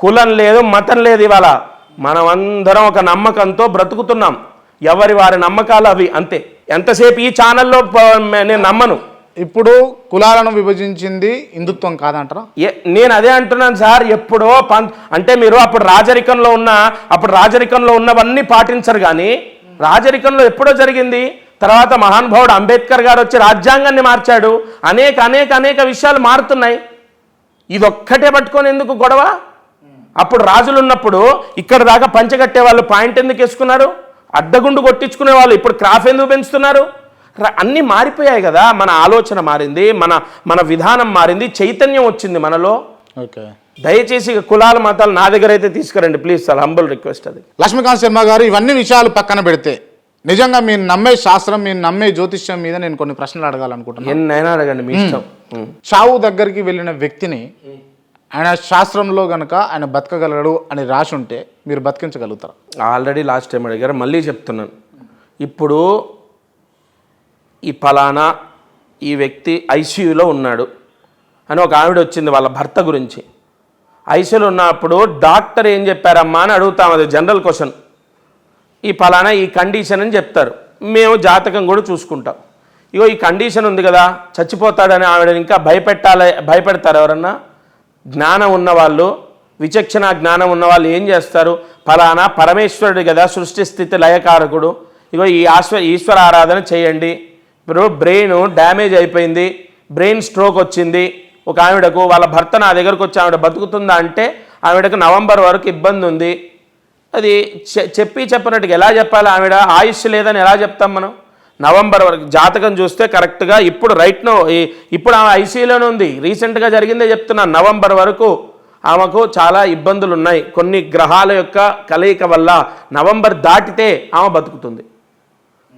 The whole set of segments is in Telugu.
కులం లేదు, మతం లేదు. ఇవాళ మనం అందరం ఒక నమ్మకంతో బ్రతుకుతున్నాం. ఎవరి వారి నమ్మకాలు అవి, అంతే. ఎంతసేపు ఈ ఛానల్లో నేను నమ్మను. ఇప్పుడు కులాలను విభజించింది హిందుత్వం కాదంటారా? నేను అదే అంటున్నాను సార్. ఎప్పుడో అంటే మీరు అప్పుడు రాజరికంలో ఉన్నవన్నీ పాటించరు. కానీ రాజరికంలో ఎప్పుడో జరిగింది. తర్వాత మహానుభావుడు అంబేద్కర్ గారు వచ్చి రాజ్యాంగాన్ని మార్చాడు. అనేక విషయాలు మారుతున్నాయి. ఇదొక్కటే పట్టుకొని ఎందుకు గొడవ? అప్పుడు రాజులు ఉన్నప్పుడు ఇక్కడ దాకా పంచగట్టే వాళ్ళు పాయింట్ ఎందుకు వేసుకున్నారు? అడ్డగుండు కొట్టించుకునే వాళ్ళు ఇప్పుడు క్రాఫ్ ఎందుకు పెంచుతున్నారు? అన్నీ మారిపోయాయి కదా. మన ఆలోచన మారింది, మన విధానం మారింది, చైతన్యం వచ్చింది మనలో. ఓకే, దయచేసి కులాల మతాలు నా దగ్గర అయితే తీసుకురండి ప్లీజ్ సార్, హంబుల్ రిక్వెస్ట్. అది లక్ష్మీకాంత్ శర్మ గారు, ఇవన్నీ విషయాలు పక్కన పెడితే నిజంగా మీరు నమ్మే శాస్త్రం, మీరు నమ్మే జ్యోతిష్యం మీద నేను కొన్ని ప్రశ్నలు అడగాలనుకుంటున్నాను. ఎన్నైనా అడగండి, మీ ఇష్టం. చావు దగ్గరికి వెళ్ళిన వ్యక్తిని ఆయన శాస్త్రంలో గనక ఆయన బతకగలడు అని రాసి ఉంటే మీరు బతికించగలుగుతారా? ఆల్రెడీ లాస్ట్ టైం అడిగారు, మళ్ళీ చెప్తున్నాను. ఇప్పుడు ఈ ఫలానా ఈ వ్యక్తి ఐసీయూలో ఉన్నాడు అని ఒక ఆవిడ వచ్చింది వాళ్ళ భర్త గురించి. ఐసీయూలో ఉన్నప్పుడు డాక్టర్ ఏం చెప్పారమ్మా అని అడుగుతాం. అది జనరల్ క్వశ్చన్. ఈ ఫలానా ఈ కండిషన్ అని చెప్తారు. మేము జాతకం కూడా చూసుకుంటాం. ఇగో ఈ కండిషన్ ఉంది కదా, చచ్చిపోతాడని ఆవిడని ఇంకా భయపెడతారు ఎవరన్నా? జ్ఞానం ఉన్నవాళ్ళు, విచక్షణ జ్ఞానం ఉన్నవాళ్ళు ఏం చేస్తారు? ఫలానా పరమేశ్వరుడు కదా, సృష్టి స్థితి లయకారకుడు, ఇగో ఈ ఈశ్వర ఆరాధన చేయండి. ఇప్పుడు బ్రెయిన్ డ్యామేజ్ అయిపోయింది, బ్రెయిన్ స్ట్రోక్ వచ్చింది ఒక ఆవిడకు. వాళ్ళ భర్త నా దగ్గరకు వచ్చి ఆవిడ బతుకుతుందా అంటే ఆవిడకు నవంబర్ వరకు ఇబ్బంది ఉంది. అది చెప్పినట్టుగా ఎలా చెప్పాలి? ఆవిడ ఆయుష్ లేదని ఎలా చెప్తాం మనం? నవంబర్ వరకు జాతకం చూస్తే కరెక్ట్గా ఇప్పుడు ఇప్పుడు ఆమె ఐసీయూలోనే ఉంది. రీసెంట్గా జరిగిందే చెప్తున్నాను. నవంబర్ వరకు ఆమెకు చాలా ఇబ్బందులు ఉన్నాయి. కొన్ని గ్రహాల యొక్క కలయిక వల్ల నవంబర్ దాటితే ఆమె బతుకుతుంది.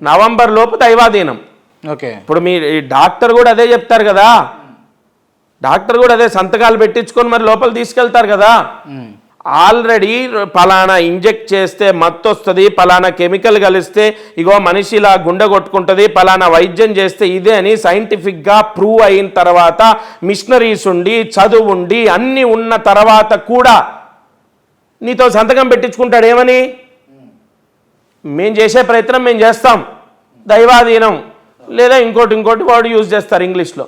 నవంబర్ లోపు దైవాధీనం. ఓకే, ఇప్పుడు మీ డాక్టర్ కూడా అదే చెప్తారు కదా. డాక్టర్ కూడా అదే సంతకాలు పెట్టించుకొని మరి లోపల తీసుకెళ్తారు కదా. ఆల్రెడీ పలానా ఇంజెక్ట్ చేస్తే మత్తు వస్తుంది, పలానా కెమికల్ కలిస్తే ఇగో మనిషి ఇలా గుండె కొట్టుకుంటుంది, పలానా వైద్యం చేస్తే ఇదే అని సైంటిఫిక్గా ప్రూవ్ అయిన తర్వాత, మిషనరీస్ ఉండి చదువు ఉండి అన్నీ ఉన్న తర్వాత కూడా నీతో సంతకం పెట్టించుకుంటాడు. ఏమని? మేము చేసే ప్రయత్నం మేము చేస్తాం, దైవాధీనం లేదా ఇంకోటి వాడు యూజ్ చేస్తారు ఇంగ్లీష్లో.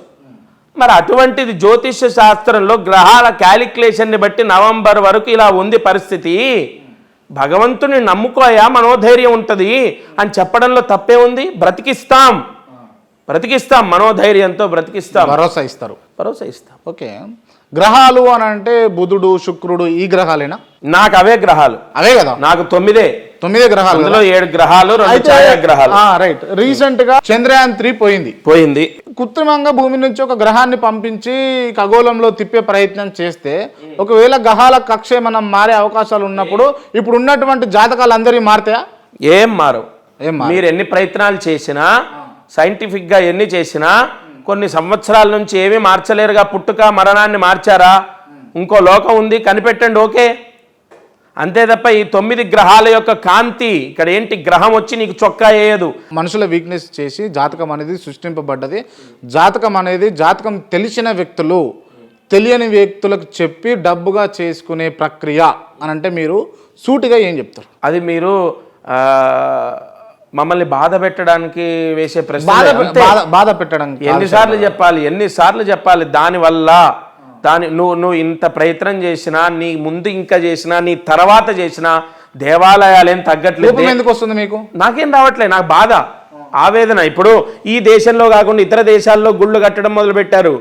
మరి అటువంటిది జ్యోతిష్య శాస్త్రంలో గ్రహాల క్యాలిక్యులేషన్ని బట్టి నవంబర్ వరకు ఇలా ఉంది పరిస్థితి. భగవంతుని నమ్ముకోయా, మనోధైర్యం ఉంటుంది అని చెప్పడంలో తప్పే ఉంది. బ్రతికిస్తాం, మనోధైర్యంతో బ్రతికిస్తాం, భరోసా ఇస్తారు. ఓకే, గ్రహాలు అని అంటే బుధుడు, శుక్రుడు ఈ గ్రహాలేనా? నాకు అవే గ్రహాలు. అవే కదా, నాకు 9 గ్రహాలు. 7 గ్రహాలు, 2 ఛాయాగ్రహాలు. రైట్. రీసెంట్ గా చంద్రయాన్ 3 పోయింది. కృత్రిమంగా భూమి నుంచి ఒక గ్రహాన్ని పంపించి ఖగోళంలో తిప్పే ప్రయత్నం చేస్తే ఒకవేళ గ్రహాల కక్ష మనం మారే అవకాశాలు ఉన్నప్పుడు ఇప్పుడు ఉన్నటువంటి జాతకాలు అందరివి మారుతాయా? ఏం మారు. మీరు ఎన్ని ప్రయత్నాలు చేసినా, సైంటిఫిక్ గా ఎన్ని చేసినా కొన్ని సంవత్సరాల నుంచి ఏమీ మార్చలేరుగా. పుట్టుక మరణాన్ని మార్చారా? ఇంకో లోకం ఉంది, కనిపెట్టండి. ఓకే, అంతే తప్ప ఈ 9 గ్రహాల యొక్క కాంతి ఇక్కడ ఏంటి? గ్రహం వచ్చి నీకు చొక్కా వేయదు. మనుషుల వీక్నెస్ చేసి జాతకం అనేది సృష్టింపబడ్డది. జాతకం తెలిసిన వ్యక్తులు తెలియని వ్యక్తులకు చెప్పి డబ్బుగా చేసుకునే ప్రక్రియ అని అంటే మీరు సూటిగా ఏం చెప్తారు? అది మీరు మమ్మల్ని బాధ పెట్టడానికి వేసే ప్రశ్న. బాధ పెట్టడానికి ఎన్నిసార్లు చెప్పాలి? దానివల్ల నువ్వు ఇంత ప్రయత్నం చేసినా, నీ ముందు ఇంకా చేసినా, నీ తర్వాత చేసినా దేవాలయాలు ఏం తగ్గట్లేదు. ఎందుకు వస్తుంది మీకు? నాకేం రావట్లేదు, నాకు బాధ, ఆవేదన. ఇప్పుడు ఈ దేశంలో కాకుండా ఇతర దేశాల్లో గుళ్ళు కట్టడం మొదలుపెట్టారు.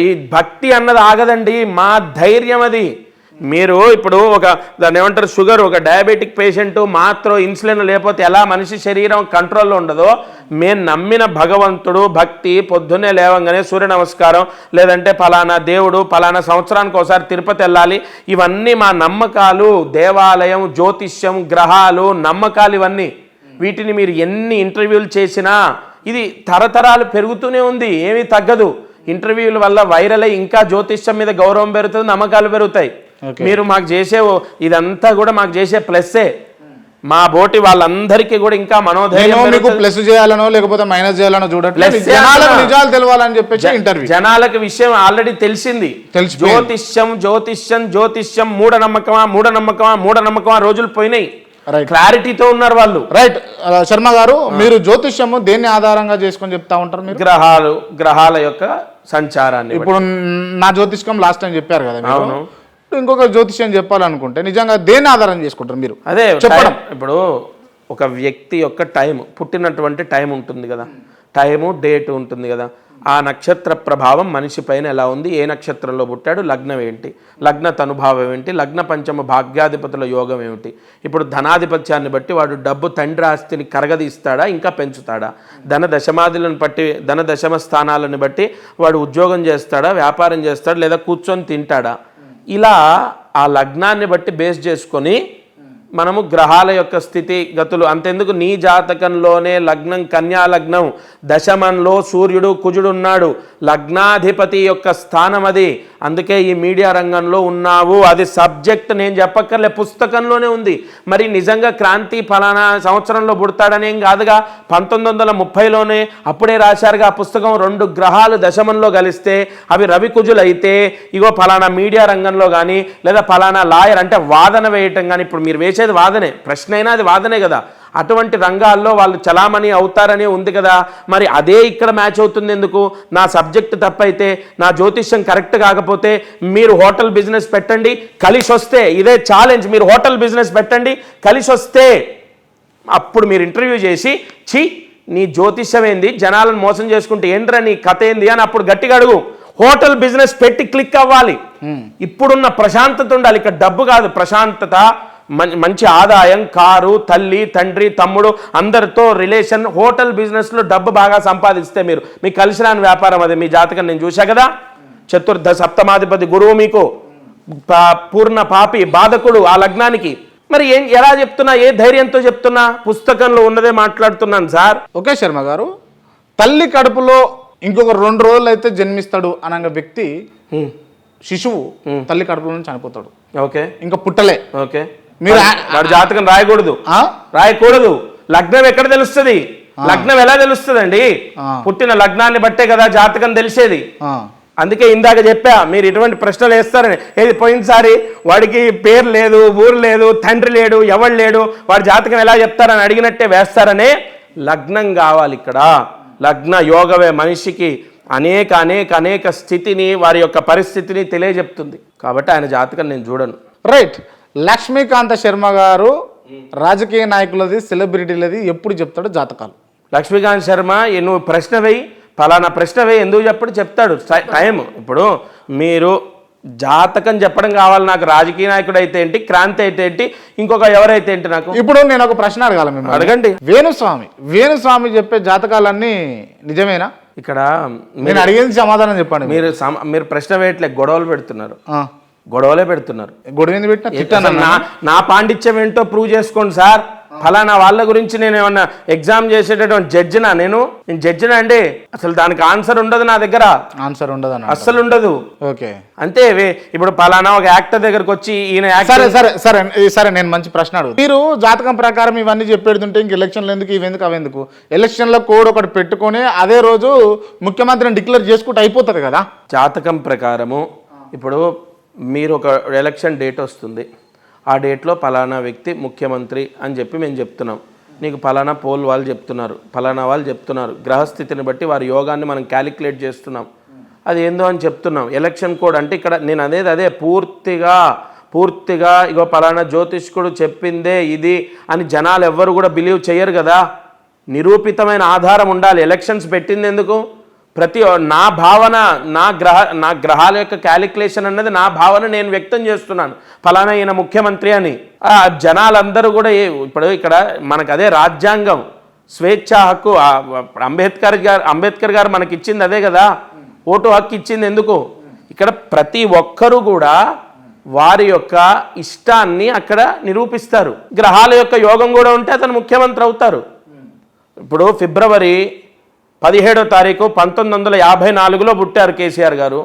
ఈ భక్తి అన్నది ఆగదండి, మా ధైర్యం అది. మీరు ఇప్పుడు దాన్ని ఏమంటారు, షుగర్, ఒక డయాబెటిక్ పేషెంట్ మాత్రం ఇన్సులిన్ లేకపోతే ఎలా మనిషి శరీరం కంట్రోల్లో ఉండదో, మేము నమ్మిన భగవంతుడు భక్తి, పొద్దున్నే లేవంగానే సూర్య నమస్కారం, లేదంటే ఫలానా దేవుడు, ఫలానా సంవత్సరానికి ఒకసారి తిరుపతి వెళ్ళాలి, ఇవన్నీ మా నమ్మకాలు. దేవాలయం, జ్యోతిష్యం, గ్రహాలు, నమ్మకాలు, ఇవన్నీ. వీటిని మీరు ఎన్ని ఇంటర్వ్యూలు చేసినా ఇది తరతరాలు పెరుగుతూనే ఉంది, ఏమీ తగ్గదు. ఇంటర్వ్యూల వల్ల వైరల్ అయ్యి ఇంకా జ్యోతిష్యం మీద గౌరవం పెరుగుతుంది, నమ్మకాలు పెరుగుతాయి. మీరు మాకు చేసే ఇదంతా కూడా మాకు చేసే ప్లస్సే. మా బోటి వాళ్ళందరికీ కూడా ఇంకా మనోధైర్యం మీకు ప్లస్ చేయాలనో లేకపోతే మైనస్ చేయాలనో చూడట్లేదు, జనాలకు నిజాలు తెలవాలని చెప్పేసి ఇంటర్వ్యూ. జనాలకు విషయం ఆల్రెడీ తెలిసింది. జ్యోతిష్యం మూఢనమ్మకమా రోజులు పోయినాయి. క్లారిటీతో ఉన్నారు వాళ్ళు. రైట్ శర్మ గారు, మీరు జ్యోతిష్యము దేన్ని ఆధారంగా చేసుకొని చెప్తా ఉంటారు? మీరు గ్రహాల యొక్క సంచారాన్ని. ఇప్పుడు నా జ్యోతిష్కం లాస్ట్ టైం చెప్పారు కదా, అవును. ఇంకొక జ్యోతిష్యం చెప్పాలనుకుంటే నిజంగా దేన్ని ఆధారం చేసుకుంటారు మీరు? అదే చెప్పడం. ఇప్పుడు ఒక వ్యక్తి యొక్క టైం, పుట్టినటువంటి టైం ఉంటుంది కదా, టైము డేట్ ఉంటుంది కదా, ఆ నక్షత్ర ప్రభావం మనిషి పైన ఎలా ఉంది, ఏ నక్షత్రంలో పుట్టాడు, లగ్నం ఏంటి, లగ్న తనుభావం ఏంటి, లగ్న పంచమ భాగ్యాధిపతుల యోగం ఏమిటి, ఇప్పుడు ధనాధిపత్యాన్ని బట్టి వాడు డబ్బు తండ్రి ఆస్తిని కరగదీస్తాడా ఇంకా పెంచుతాడా, ధన దశమాదులను బట్టి ధన దశమ స్థానాలను బట్టి వాడు ఉద్యోగం చేస్తాడా, వ్యాపారం చేస్తాడా, లేదా కూర్చొని తింటాడా, ఇలా ఆ లగ్నాన్ని బట్టి బేస్ చేసుకొని మనము గ్రహాల యొక్క స్థితి గతులు. అంతెందుకు, నీ జాతకంలోనే లగ్నం కన్యా లగ్నం, దశమంలో సూర్యుడు కుజుడు ఉన్నాడు, లగ్నాధిపతి యొక్క స్థానం అది. అందుకే ఈ మీడియా రంగంలో ఉన్నావు, అది సబ్జెక్ట్ నేను చెప్పక్కర్లే, పుస్తకంలోనే ఉంది. మరి నిజంగా క్రాంతి ఫలానా సంవత్సరంలో పుడతాడనేం కాదుగా, 1930లోనే అప్పుడే రాశారుగా ఆ పుస్తకం. 2 గ్రహాలు దశమంలో కలిస్తే అవి రవి కుజులు అయితే, ఇగో ఫలానా మీడియా రంగంలో కానీ లేదా ఫలానా లాయర్ అంటే వాదన వేయటం కానీ, ఇప్పుడు మీరు వేసేది వాదనే, ప్రశ్న అయినా అది వాదనే కదా, అటువంటి రంగాల్లో వాళ్ళు చలామణి అవుతారనే ఉంది కదా. మరి అదే ఇక్కడ మ్యాచ్ అవుతుంది ఎందుకు? నా సబ్జెక్ట్ తప్పైతే, నా జ్యోతిష్యం కరెక్ట్ కాకపోతే మీరు హోటల్ బిజినెస్ పెట్టండి, కలిసి వస్తే, ఇదే ఛాలెంజ్, మీరు హోటల్ బిజినెస్ పెట్టండి కలిసి వస్తే, అప్పుడు మీరు ఇంటర్వ్యూ చేసి ఛీ నీ జ్యోతిష్యం ఏంది, జనాలను మోసం చేసుకుంటే ఏంట్రా నీ కథ ఏంది అని అప్పుడు గట్టిగా అడుగు. హోటల్ బిజినెస్ పెట్టి క్లిక్ అవ్వాలి. ఇప్పుడున్న ప్రశాంతత ఉండాలి, ఇక్కడ డబ్బు కాదు, ప్రశాంతత, మంచి ఆదాయం, కారు, తల్లి తండ్రి తమ్ముడు అందరితో రిలేషన్. హోటల్ బిజినెస్లో డబ్బు బాగా సంపాదిస్తే మీకు కలిసి రాని వ్యాపారం అది. మీ జాతకం నేను చూసా కదా, చతుర్థ సప్తమాధిపతి గురువు మీకు పూర్ణ పాపి బాధకుడు ఆ లగ్నానికి. మరి ఎలా చెప్తున్నా, ఏ ధైర్యంతో చెప్తున్నా? పుస్తకంలో ఉన్నదే మాట్లాడుతున్నాను సార్. ఓకే శర్మ గారు, తల్లి కడుపులో ఇంకొక 2 రోజులు అయితే జన్మిస్తాడు అనగా వ్యక్తి, శిశువు తల్లి కడుపులో నుంచి చనిపోతాడు. ఓకే, ఇంకా పుట్టలే. ఓకే, మీరు వాడి జాతకం రాయకూడదు. లగ్నం ఎక్కడ తెలుస్తుంది? లగ్నం ఎలా తెలుస్తుందండి? పుట్టిన లగ్నాన్ని బట్టే కదా జాతకం తెలిసేది. అందుకే ఇందాక చెప్పా, మీరు ఇటువంటి ప్రశ్నలు వేస్తారని. ఏది పోయినసారి వాడికి పేరు లేదు, ఊరు లేదు, తండ్రి లేడు, ఎవడు లేడు, వాడి జాతకం ఎలా చెప్తారని అడిగినట్టే వేస్తారనే. లగ్నం కావాలి ఇక్కడ. లగ్న యోగమే మనిషికి అనేక అనేక అనేక స్థితిని, వారి యొక్క పరిస్థితిని తెలియజెప్తుంది. కాబట్టి ఆయన జాతకం నేను చూడను. రైట్. లక్ష్మీకాంత శర్మ గారు రాజకీయ నాయకులది, సెలబ్రిటీలది ఎప్పుడు చెప్తాడు జాతకాలు? లక్ష్మీకాంత్ శర్మ నువ్వు ప్రశ్న వేయి, ఫలానా ప్రశ్న వేయి, ఎందుకు చెప్తాడు టైం. ఇప్పుడు మీరు జాతకం చెప్పడం కావాలి నాకు, రాజకీయ నాయకుడు అయితే ఏంటి, క్రాంతి అయితే ఏంటి, ఇంకొక ఎవరైతే ఏంటి నాకు. ఇప్పుడు నేను ఒక ప్రశ్న అడగాలి మిమ్మల్ని, అడగండి. వేణుస్వామి చెప్పే జాతకాలన్నీ నిజమేనా? ఇక్కడ నేను అడిగేది సమాధానం చెప్పండి. మీరు ప్రశ్న వేయట్లే, గొడవలే పెడుతున్నారు. గొడవ పెట్టిన నా పాండిత్యం ఏంటో ప్రూవ్ చేసుకోండి సార్. ఫలానా వాళ్ళ గురించి నేను ఏమన్నా ఎగ్జామ్ చేసేటటువంటి జడ్జినా? నేను జడ్జినా అండి? అసలు దానికి ఆన్సర్ ఉండదు నా దగ్గర. ఆన్సర్ ఉండదు, అస్సలు ఉండదు. ఓకే, అంతే. ఇప్పుడు ఫలానా ఒక యాక్టర్ దగ్గరకు వచ్చి ఈయన సరే నేను మంచి ప్రశ్న అడుగు. మీరు జాతకం ప్రకారం ఇవన్నీ చెప్పేడుతుంటే ఇంక ఎలక్షన్లు ఎందుకు, ఇవెందుకు అవెందుకు? ఎలక్షన్లో కోడ్ ఒకటి పెట్టుకొని అదే రోజు ముఖ్యమంత్రిని డిక్లేర్ చేసుకుంటూ అయిపోతుంది కదా. జాతకం ప్రకారము ఇప్పుడు మీరు ఒక ఎలక్షన్ డేట్ వస్తుంది, ఆ డేట్లో ఫలానా వ్యక్తి ముఖ్యమంత్రి అని చెప్పి మేము చెప్తున్నాం. నీకు ఫలానా పోల్ వాళ్ళు చెప్తున్నారు, ఫలానా వాళ్ళు చెప్తున్నారు. గ్రహస్థితిని బట్టి వారి యోగాన్ని మనం క్యాలిక్యులేట్ చేస్తున్నాం. అది ఏందో అని చెప్తున్నాం. ఎలక్షన్ కోడ్ అంటే ఇక్కడ నేను అదే పూర్తిగా ఇగో ఫలానా జ్యోతిష్కుడు చెప్పిందే ఇది అని జనాలు ఎవ్వరు కూడా బిలీవ్ చేయరు కదా. నిరూపితమైన ఆధారం ఉండాలి. ఎలక్షన్స్ పెట్టింది ఎందుకు? నా భావన, నా గ్రహాల యొక్క క్యాలిక్యులేషన్ అన్నది నా భావన నేను వ్యక్తం చేస్తున్నాను, ఫలానా ఈయన ముఖ్యమంత్రి అని. జనాలందరూ కూడా ఇప్పుడు ఇక్కడ మనకు అదే రాజ్యాంగం, స్వేచ్ఛా హక్కు. అంబేద్కర్ గారు మనకి ఇచ్చింది అదే కదా, ఓటు హక్కు ఇచ్చింది ఎందుకు? ఇక్కడ ప్రతి ఒక్కరూ కూడా వారి యొక్క ఇష్టాన్ని అక్కడ నిరూపిస్తారు. గ్రహాల యొక్క యోగం కూడా ఉంటే అతను ముఖ్యమంత్రి అవుతారు. ఇప్పుడు ఫిబ్రవరి 17వ తారీఖు 1954లో పుట్టారు కేసీఆర్ గారు.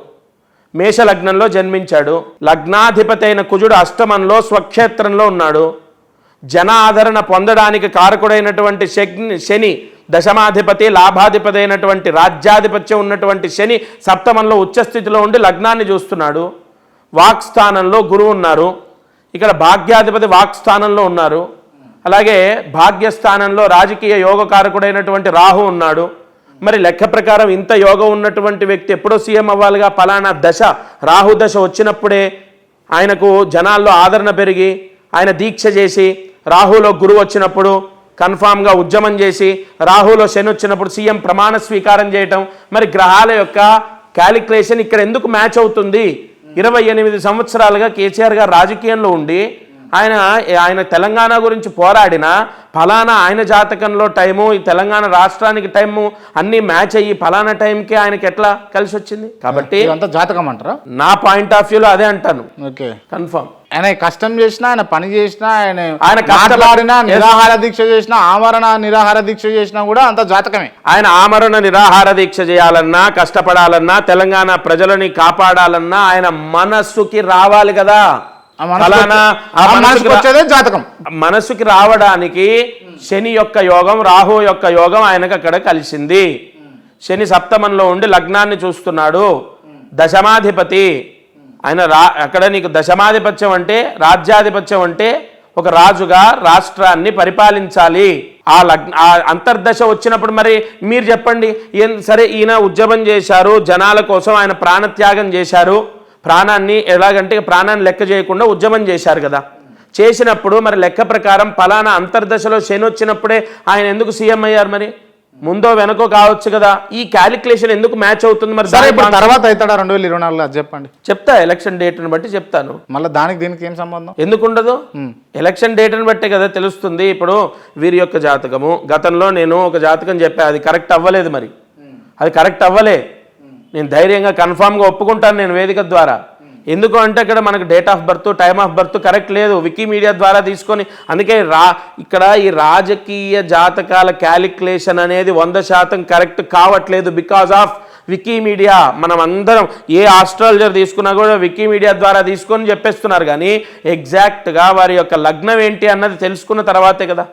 మేషలగ్నంలో జన్మించాడు. లగ్నాధిపతి అయిన కుజుడు అష్టమంలో స్వక్షేత్రంలో ఉన్నాడు. జన ఆదరణ పొందడానికి కారకుడైనటువంటి శని దశమాధిపతి, లాభాధిపతి అయినటువంటి రాజ్యాధిపత్యం ఉన్నటువంటి శని సప్తమంలో ఉచ్చస్థితిలో ఉండి లగ్నాన్ని చూస్తున్నాడు. వాక్స్థానంలో గురువు ఉన్నారు. ఇక్కడ భాగ్యాధిపతి వాక్స్థానంలో ఉన్నారు. అలాగే భాగ్యస్థానంలో రాజకీయ యోగకారకుడైనటువంటి రాహు ఉన్నాడు. మరి లెక్క ప్రకారం ఇంత యోగం ఉన్నటువంటి వ్యక్తి ఎప్పుడో సీఎం అవ్వాలిగా. ఫలానా దశ రాహు దశ వచ్చినప్పుడే ఆయనకు జనాల్లో ఆదరణ పెరిగి ఆయన దీక్ష చేసి, రాహులో గురువు వచ్చినప్పుడు కన్ఫామ్గా ఉద్యమం చేసి, రాహులో శని వచ్చినప్పుడు సీఎం ప్రమాణ స్వీకారం చేయటం. మరి గ్రహాల యొక్క క్యాలిక్యులేషన్ ఇక్కడ ఎందుకు మ్యాచ్ అవుతుంది? 28 సంవత్సరాలుగా కేసీఆర్ గారు రాజకీయంలో ఉండి ఆయన తెలంగాణ గురించి పోరాడిన ఫలానా ఆయన జాతకంలో టైము, ఈ తెలంగాణ రాష్ట్రానికి టైము అన్నీ మ్యాచ్ అయ్యి ఫలానా టైంకి ఆయనకి ఎట్లా కలిసి వచ్చింది? కాబట్టి జాతకం అంటారా? నా పాయింట్ ఆఫ్ వ్యూలో అదే అంటాను. Okay, confirm. ఆయన కష్టం చేసినా, ఆయన పని చేసినా, ఆయన కష్టపడినా, నిరాహార దీక్ష చేసినా, ఆమరణ నిరాహార దీక్ష చేసినా కూడా అంత జాతకమే. ఆయన ఆమరణ నిరాహార దీక్ష చేయాలన్నా, కష్టపడాలన్నా, తెలంగాణ ప్రజలని కాపాడాలన్నా ఆయన మనస్సుకి రావాలి కదా. జాతకం మనసుకి రావడానికి శని యొక్క యోగం, రాహు యొక్క యోగం ఆయనకు అక్కడ కలిసింది. శని సప్తమంలో ఉండి లగ్నాన్ని చూస్తున్నాడు. దశమాధిపతి ఆయన అక్కడ నీకు దశమాధిపత్యం అంటే, రాజ్యాధిపత్యం అంటే ఒక రాజుగా రాష్ట్రాన్ని పరిపాలించాలి. ఆ అంతర్దశ వచ్చినప్పుడు మరి మీరు చెప్పండి, సరే ఈయన ఉద్యమం చేశారు, జనాల కోసం ఆయన ప్రాణత్యాగం చేశారు. ప్రాణాన్ని ఎలాగంటే ప్రాణాన్ని లెక్క చేయకుండా ఉద్యమం చేశారు కదా. చేసినప్పుడు మరి లెక్క ప్రకారం ఫలానా అంతర్దశలో శని వచ్చినప్పుడే ఆయన ఎందుకు సీఎం అయ్యారు? మరి ముందో వెనకో కావచ్చు కదా. ఈ క్యాలిక్యులేషన్ ఎందుకు మ్యాచ్ అవుతుంది? మరి తర్వాత అవుతాడా 2024? అది చెప్పండి. చెప్తా, ఎలక్షన్ డేట్ని బట్టి చెప్తాను. మళ్ళీ దీనికి ఏం సంబంధం? ఎందుకు ఉండదు? ఎలక్షన్ డేట్ని బట్టే కదా తెలుస్తుంది. ఇప్పుడు వీరి యొక్క జాతకము, గతంలో నేను ఒక జాతకం చెప్పా, అది కరెక్ట్ అవ్వలేదు. మరి అది కరెక్ట్ అవ్వలే. నేను ధైర్యంగా కన్ఫామ్గా ఒప్పుకుంటాను నేను వేదిక ద్వారా. ఎందుకు అంటే అక్కడ మనకు date of birth, time of birth correct లేదు. వికీమీడియా ద్వారా తీసుకొని, అందుకే ఇక్కడ ఈ రాజకీయ జాతకాల క్యాలిక్యులేషన్ అనేది 100% కరెక్ట్ కావట్లేదు. Because of Wikimedia. మనం అందరం ఏ ఆస్ట్రాలజర్ తీసుకున్నా కూడా వికీమీడియా ద్వారా తీసుకొని చెప్పేస్తున్నారు. కానీ ఎగ్జాక్ట్గా వారి యొక్క లగ్నం ఏంటి అన్నది తెలుసుకున్న తర్వాతే కదా.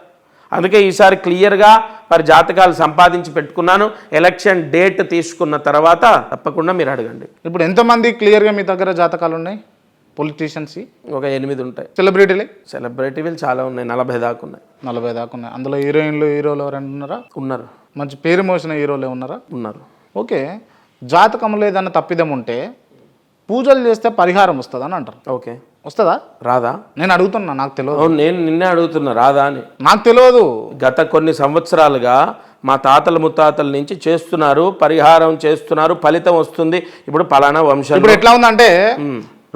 అందుకే ఈసారి క్లియర్గా వారి జాతకాలు సంపాదించి పెట్టుకున్నాను. ఎలక్షన్ డేట్ తీసుకున్న తర్వాత తప్పకుండా మీరు అడగండి. ఇప్పుడు ఎంతమంది క్లియర్గా మీ దగ్గర జాతకాలు ఉన్నాయి? పొలిటీషియన్స్ ఒక 8 ఉంటాయి. సెలబ్రిటీలు చాలా ఉన్నాయి, 40 దాకా ఉన్నాయి. 40 దాకా ఉన్నాయి. అందులో హీరోయిన్లు, హీరోలు ఎవరైనా ఉన్నారా? ఉన్నారు. మంచి పేరు మోసిన హీరోలు ఉన్నారా? ఉన్నారు. ఓకే, జాతకంలో ఏదన్నా తప్పిదం ఉంటే పూజలు చేస్తే పరిహారం వస్తుంది అని అంటారు. ఓకే, వస్తుందా రాదా? నేను అడుగుతున్నా, నాకు తెలియదు. నేను నిన్నే అడుగుతున్నా రాదా అని. నాకు తెలియదు. గత కొన్ని సంవత్సరాలుగా మా తాతల ముత్తాతల నుంచి చేస్తున్నారు, పరిహారం చేస్తున్నారు, ఫలితం వస్తుంది. ఇప్పుడు పలానా వంశం ఇప్పుడు ఎట్లా ఉందంటే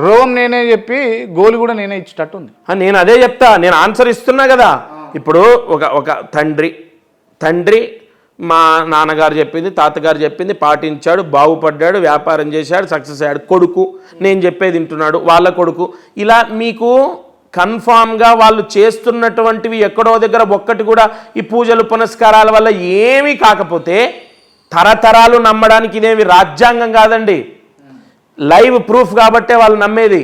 రోగం నేనే చెప్పి గోలు కూడా నేనే ఇచ్చేటట్టు ఉంది. నేను అదే చెప్తా, నేను ఆన్సర్ ఇస్తున్నా కదా. ఇప్పుడు ఒక తండ్రి మా నాన్నగారు చెప్పింది, తాతగారు చెప్పింది పాటించాడు, బాగుపడ్డాడు, వ్యాపారం చేశాడు, సక్సెస్ అయ్యాడు. కొడుకు నేను చెప్పేది వింటున్నాడు, వాళ్ళ కొడుకు. ఇలా మీకు కన్ఫామ్గా వాళ్ళు చేస్తున్నటువంటివి ఎక్కడో దగ్గర ఒక్కటి కూడా ఈ పూజలు పునస్కారాల వల్ల ఏమీ కాకపోతే తరతరాలు నమ్మడానికి ఇదేమి రాజ్యాంగం కాదండి. లైవ్ ప్రూఫ్ కాబట్టే వాళ్ళు నమ్మేది.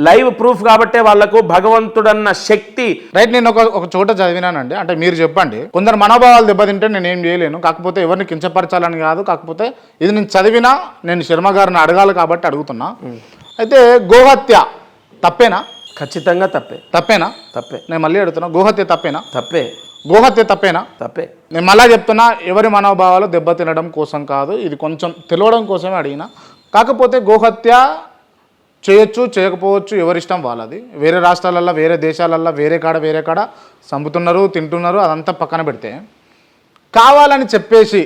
లైవ్ ప్రూఫ్ కాబట్టే వాళ్ళకు భగవంతుడన్న శక్తి. రైట్, నేను ఒక చోట చదివినానండి. అంటే మీరు చెప్పండి. కొందరు మనోభావాలు దెబ్బతింటే నేను ఏం చేయలేను, కాకపోతే ఎవరిని కించపరచాలని కాదు, కాకపోతే ఇది నేను చదివినా, నేను శర్మ గారిని అడగాలి కాబట్టి అడుగుతున్నా. అయితే గోహత్య తప్పేనా? ఖచ్చితంగా తప్పేనా? తప్పే. నేను మళ్ళీ అడుగుతున్నా, గోహత్య తప్పేనా? తప్పే. గోహత్య తప్పేనా? తప్పే. నేను మళ్ళీ చెప్తున్నా, ఎవరి మనోభావాలు దెబ్బతినడం కోసం కాదు, ఇది కొంచెం తెలియడం కోసమే అడిగినా. కాకపోతే గోహత్య చేయొచ్చు, చేయకపోవచ్చు, ఎవరిష్టం వాళ్ళది. వేరే రాష్ట్రాలల్లో, వేరే దేశాలల్లో వేరే కాడ చంపుతున్నారు, తింటున్నారు, అదంతా పక్కన పెడితే కావాలని చెప్పేసి